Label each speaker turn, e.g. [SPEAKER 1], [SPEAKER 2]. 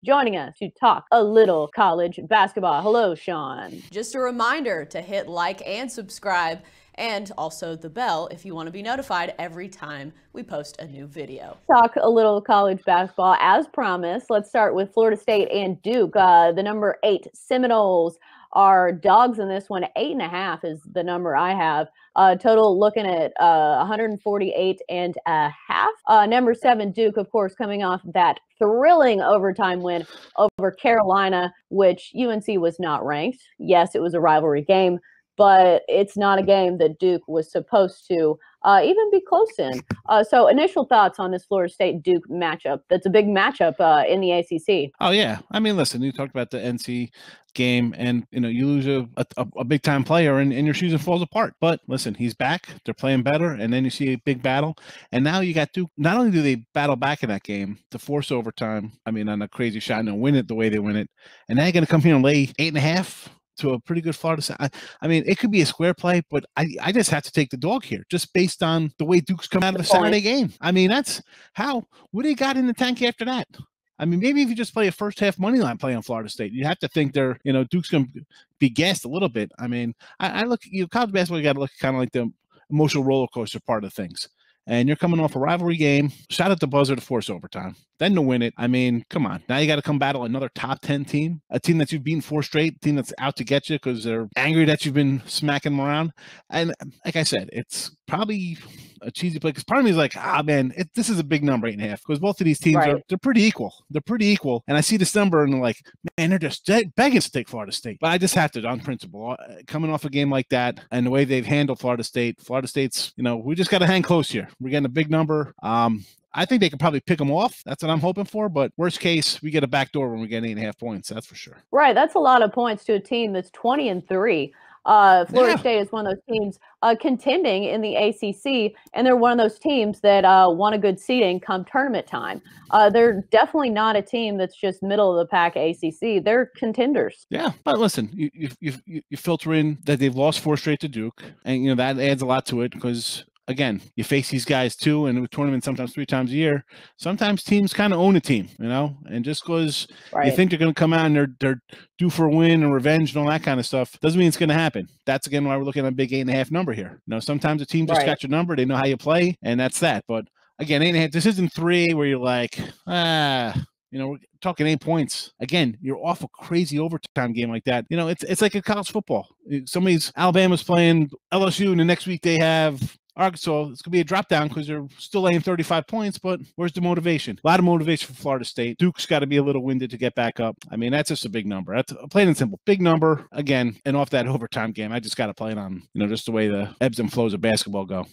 [SPEAKER 1] joining us to talk a little college basketball. Hello, Sean.
[SPEAKER 2] Just a reminder to hit like and subscribe, and also the bell if you want to be notified every time we post a new video.
[SPEAKER 1] Talk a little college basketball as promised. Let's start with Florida State and Duke. The number 8 Seminoles are dogs in this one. 8.5 is the number I have. Total looking at 148 and a half. Number 7 Duke, of course, coming off that thrilling overtime win over Carolina, which UNC was not ranked. Yes, it was a rivalry game, but it's not a game that Duke was supposed to even be close in. So initial thoughts on this Florida State-Duke matchup. That's a big matchup in the ACC.
[SPEAKER 3] Oh, yeah. I mean, listen, you talked about the NC game and, you lose a big-time player and your season falls apart. But listen, he's back. They're playing better. And then you see a big battle. And now you got Duke. Not only do they battle back in that game to force overtime, I mean, on a crazy shot and win it the way they win it. And now you're going to come here and lay 8.5 to a pretty good Florida side. I mean, it could be a square play, but I just have to take the dog here just based on the way Duke's come out of the Saturday game. I mean, that's how, what do you got in the tank after that? I mean, maybe if you just play a first half money line play on Florida State, you have to think they're, Duke's going to be gassed a little bit. I mean, I look, college basketball, you got to look kind of like the emotional roller coaster part of things. And you're coming off a rivalry game, shot at the buzzer to force overtime, then to win it. I mean, come on. Now you got to come battle another top 10 team, a team that you've beaten 4 straight, a team that's out to get you because they're angry that you've been smacking them around. And like I said, it's probably a cheesy play because part of me is like, man, this is a big number, 8.5, because both of these teams they're pretty equal. They're pretty equal. And I see this number and I'm like, man, they're just begging to take Florida State. But I just have to, on principle, coming off a game like that and the way they've handled Florida State's, we just got to hang close here. We're getting a big number. I think they could probably pick them off. That's what I'm hoping for. But worst case, we get a backdoor when we get 8.5 points. That's for sure.
[SPEAKER 1] Right. That's a lot of points to a team that's 20-3. Florida State is one of those teams contending in the ACC, and they're one of those teams that want a good seeding come tournament time. They're definitely not a team that's just middle of the pack ACC. They're contenders.
[SPEAKER 3] Yeah, but listen, you filter in that they've lost 4 straight to Duke, and that adds a lot to it because. Again, you face these guys too, and in a tournament sometimes 3 times a year. Sometimes teams kind of own a team, and just because you think they're going to come out and they're due for a win and revenge and all that kind of stuff, doesn't mean it's going to happen. That's again why we're looking at a big 8.5 number here. Sometimes a team just got your number, they know how you play, and that's that. But again, 8.5. This isn't 3 where you're like, we're talking 8 points. Again, you're off a crazy overtime game like that. It's like a college football. Alabama's playing LSU, and the next week they have Arkansas. It's going to be a drop down because they're still laying 35 points, but where's the motivation? A lot of motivation for Florida State. Duke's got to be a little winded to get back up. I mean, that's just a big number. That's plain and simple. Big number, again, and off that overtime game. I just got to play it on, just the way the ebbs and flows of basketball go.